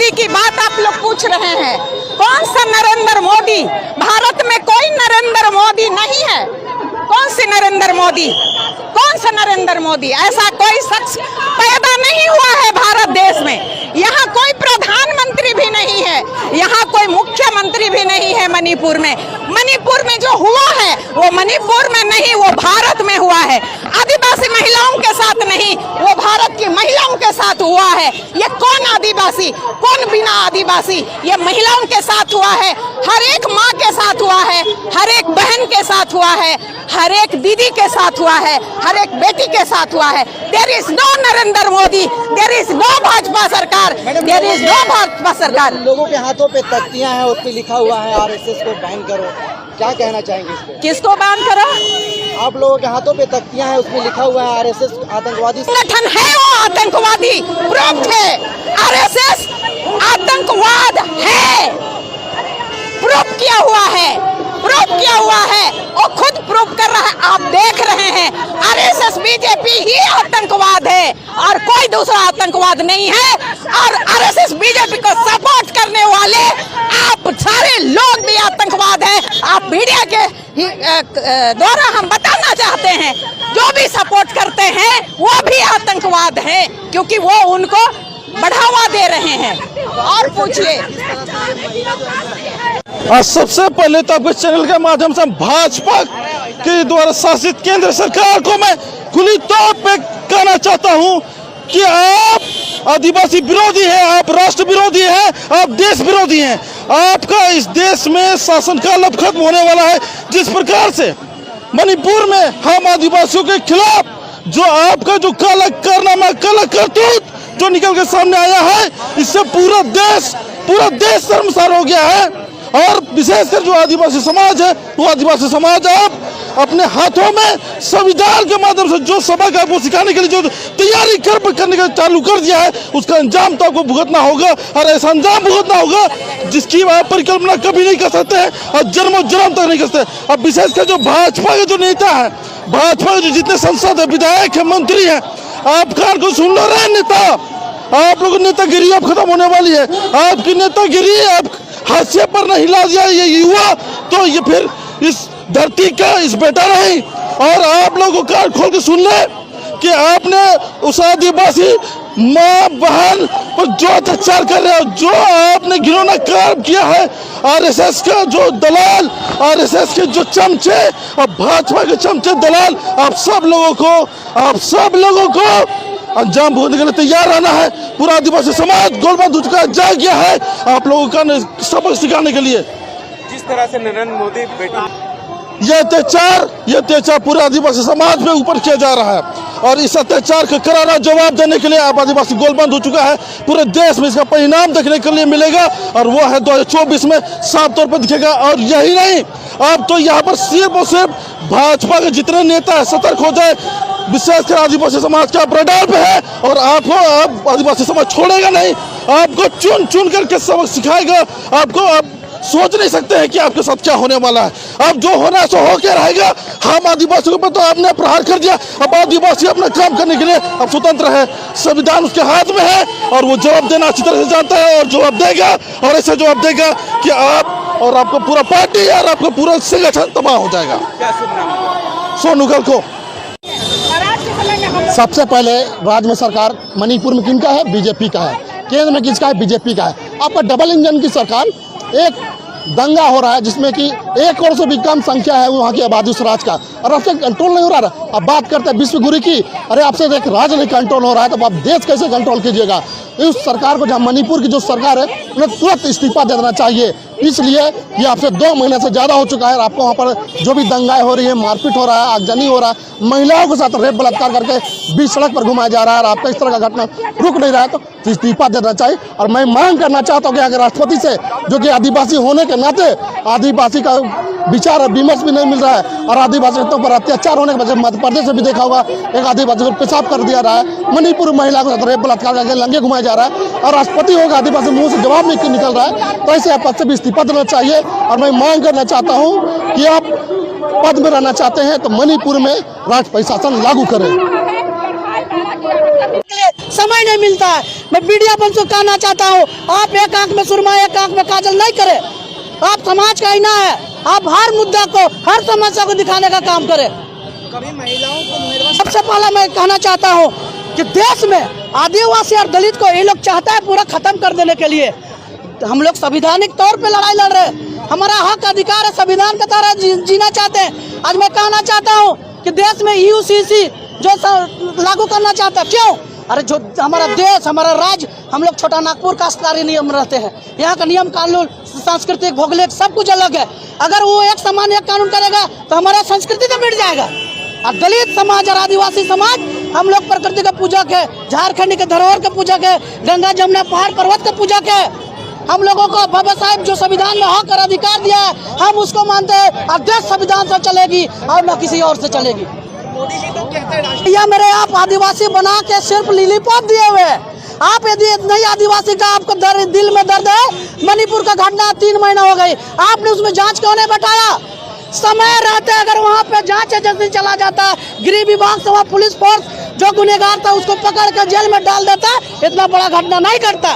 मोदी की बात आप लोग पूछ रहे हैं। कौन सा नरेंद्र मोदी? भारत में कोई नरेंद्र मोदी नहीं है। कौन से नरेंद्र मोदी? कौन सा नरेंद्र मोदी? ऐसा कोई शख्स पैदा नहीं हुआ है भारत देश में। यहाँ कोई प्रधानमंत्री भी नहीं है, यहाँ कोई मुख्यमंत्री भी नहीं है। मणिपुर में जो हुआ है वो मणिपुर में नहीं, वो भारत में हुआ है। आदिवासी महिलाओं के साथ नहीं, वो भारत की महिलाओं के साथ हुआ है। ये कौन आदिवासी, कौन बिना आदिवासी? ये महिलाओं के साथ हुआ है, हर एक माँ के साथ हुआ है, हर एक बहन के साथ हुआ है, हर एक दीदी के साथ हुआ है, हर एक बेटी के साथ हुआ है। There is no Narendra Modi, there is no Bhajpa सरकार, देयर इज नो भाजपा सरकार। लोगों के हाथों पे तख्तियां हैं, उस पे लिखा हुआ है आरएसएस को बैन करो, क्या कहना चाहेंगे इस पे? किसको बैन करो? आप लोगों के हाथों पे तख्तियां हैं, उसमें लिखा हुआ है आरएसएस आतंकवादी संगठन है, वो आतंकवादी प्रूफ है। आरएसएस आतंकवाद है, प्रूफ किया हुआ है, प्रूफ किया हुआ है, वो खुद प्रूफ कर रहा है। आप देख रहे हैं आरएसएस बीजेपी ही आतंकवाद है और कोई दूसरा आतंकवाद नहीं है। और आरएसएस बीजेपी को सपोर्ट करने वाले आप सारे लोग भी आतंकवाद है। आप मीडिया के द्वारा हम बताना चाहते हैं, जो भी सपोर्ट करते हैं वो भी आतंकवाद है, क्योंकि वो उनको बढ़ावा दे रहे हैं। और पूछिए। सबसे पहले तो आपके चैनल के माध्यम से भाजपा के द्वारा शासित केंद्र सरकार को मैं खुली तौर पे कहना चाहता हूं कि आप आदिवासी विरोधी हैं, आप राष्ट्र विरोधी हैं, आप देश विरोधी हैं। आपका इस देश में शासनकाल अब खत्म होने वाला है। जिस प्रकार से मणिपुर में हम आदिवासियों के खिलाफ जो आपका जो काला कारनामा, काला करतूत जो निकल के सामने आया है, इससे पूरा देश शर्मसार हो गया है। और विशेषकर जो आदिवासी समाज है, वो आदिवासी समाज अब अपने हाथों में संविधान के माध्यम से जो सबक है वो सिखाने के लिए जो तैयारी करने का चालू कर दिया है, उसका अंजाम तो आपको भुगतना होगा। और ऐसा अंजाम भुगतना होगा जिसकी आप परिकल्पना कभी नहीं कर सकते हैं और जन्मों जन्म तक नहीं कर सकते। अब विशेषकर जो भाजपा के जो नेता है, भाजपा के जो जितने सांसद है, विधायक है, मंत्री है, आप कान को सुन लो रहे नेता, आप लोगों की नेतागिरी अब खत्म होने वाली है। आपकी नेतागिरी अब हाशिए पर नहीं ला दिया ये युवा, तो ये फिर इस धरती का इस बेटा नहीं। और आप लोगों को कान खोल के सुन ले कि आपने उस आदिवासी माँ बहन पर जो अत्याचार कर रहे हो, जो आपने घिनौना काम किया है, आरएसएस का जो दलाल, आरएसएस के जो चमचे और भाजपा के चमचे दलाल, आप सब लोगों को अंजाम भुगतने के लिए तैयार रहना है। पूरा आदिवासी समाज गोलबंद हो चुका है, जाग गया है आप लोगों का सबक सिखाने के लिए। जिस तरह से नरेंद्र मोदी ये अत्याचार पूरे आदिवासी समाज में ऊपर किया जा रहा है और इस अत्याचार का करारा जवाब देने के लिए आप आदिवासी गोलबंद हो चुका है। पूरे देश में इसका परिणाम देखने के लिए मिलेगा और वो है 2024 में साफ तौर पर दिखेगा। और यही नहीं, आप तो यहाँ पर सिर्फ और सिर्फ भाजपा के जितने नेता है सतर्क हो जाए, विशेषकर आदिवासी समाज का रडार पे है और आपको आदिवासी समाज छोड़ेगा नहीं। आपको चुन चुन करके सबक सिखाएगा। आपको आप सोच नहीं सकते हैं कि आपके साथ क्या होने वाला है। अब जो होना है सो होके रहेगा। हम आदिवासियों पर तो आपने प्रहार कर दिया, अब आदिवासी अपना काम करने के लिए अब स्वतंत्र है। संविधान उसके हाथ में है और वो जवाब देना अच्छी तरह से जानता है और जवाब देगा। और ऐसा जवाब देगा कि आप और आपका पूरा पार्टी और आपका पूरा संगठन तबाह हो जाएगा। सोनूगढ़ को सबसे पहले राज्य में सरकार मणिपुर में किनका है? बीजेपी का है। केंद्र में किसका है? बीजेपी का है। आपका डबल इंजन की सरकार, एक दंगा हो रहा है जिसमें कि 1 करोड़ से भी कम संख्या है वहाँ की आबादी उस राज्य का, और आपसे कंट्रोल नहीं हो रहा है। अब बात करते हैं विश्वगुरु की, अरे आपसे एक राज्य नहीं कंट्रोल हो रहा है तो आप देश कैसे कंट्रोल कीजिएगा? उस सरकार को, जहाँ मणिपुर की जो सरकार है, उन्हें तुरंत इस्तीफा दे देना चाहिए। इसलिए ये आपसे 2 महीने से ज़्यादा हो चुका है। आपको वहाँ पर जो भी दंगाएं हो रही है, मारपीट हो रहा है, आगजनी हो रहा है, महिलाओं के साथ रेप बलात्कार करके बीच सड़क पर घुमाया जा रहा है और आपका इस तरह का घटना रुक नहीं रहा है तो इस्तीफा देना चाहिए। और मैं मांग करना चाहता हूँ कि अगर राष्ट्रपति से, जो कि आदिवासी होने के नाते आदिवासी का विचार विमर्श भी नहीं मिल रहा है और आदिवासियों पर अत्याचार होने के वजह से मध्य प्रदेश में भी देखा होगा एक आदिवासी को पेशाब कर दिया रहा है, मणिपुर महिला को रेप बलात्कार करके लंगे घुमाया जा रहा है और राष्ट्रपति होगा आदिवासी मुंह से जवाब नहीं निकल रहा है, तो ऐसे पद से भी इस्तीफा देना चाहिए। और मैं मांग करना चाहता हूँ कि आप पद में रहना चाहते हैं तो मणिपुर में राष्ट्रपति शासन लागू करें। के लिए समय नहीं मिलता है। मैं मीडिया बंद को कहना चाहता हूँ, आप एक आंख में सुरमा एक आंख में काजल नहीं करें। आप समाज का आईना है, आप हर मुद्दा को हर समस्या को दिखाने का काम करें। कभी महिलाओं को सबसे पहला मैं कहना चाहता हूँ कि देश में आदिवासी और दलित को ये लोग चाहता है पूरा खत्म कर देने के लिए। हम लोग संवैधानिक तौर पे लड़ाई लड़ रहे हैं, हमारा हक अधिकार है, संविधान के तहत जीना चाहते हैं। आज मैं कहना चाहता हूँ कि देश में यूसीसी जो लागू करना चाहता है, क्यों? अरे जो हमारा देश हमारा राज्य, हम लोग छोटा नागपुर का सरकारी नियम रहते हैं, यहाँ का नियम कानून सांस्कृतिक भौगोलिक सब कुछ अलग है। अगर वो एक समान एक कानून करेगा तो हमारा संस्कृति तो मिट जाएगा। और दलित समाज और आदिवासी समाज हम लोग प्रकृति का पूजक है, झारखंड के धरोहर का पूजक है, गंगा जमुना पहाड़ पर्वत का पूजक है। हम लोगों को बाबा साहब जो संविधान में हक और अधिकार दिया है हम उसको मानते हैं और देश संविधान से चलेगी और न किसी और से चलेगी। मोदी जी तो कहते हैं या मेरे आप आदिवासी बना के सिर्फ लिलीपॉप दिए हुए हैं। आप यदि नहीं आदिवासी का आपको दिल में दर्द है, मणिपुर का घटना 3 महीना हो गई, आपने उसमें जांच क्यों नहीं बैठाया? समय रहते अगर वहाँ पे जांच एजेंसी चला जाता, गृह विभाग से वहाँ पुलिस फोर्स जो गुनहगार था उसको पकड़ कर जेल में डाल देता, इतना बड़ा घटना नहीं करता।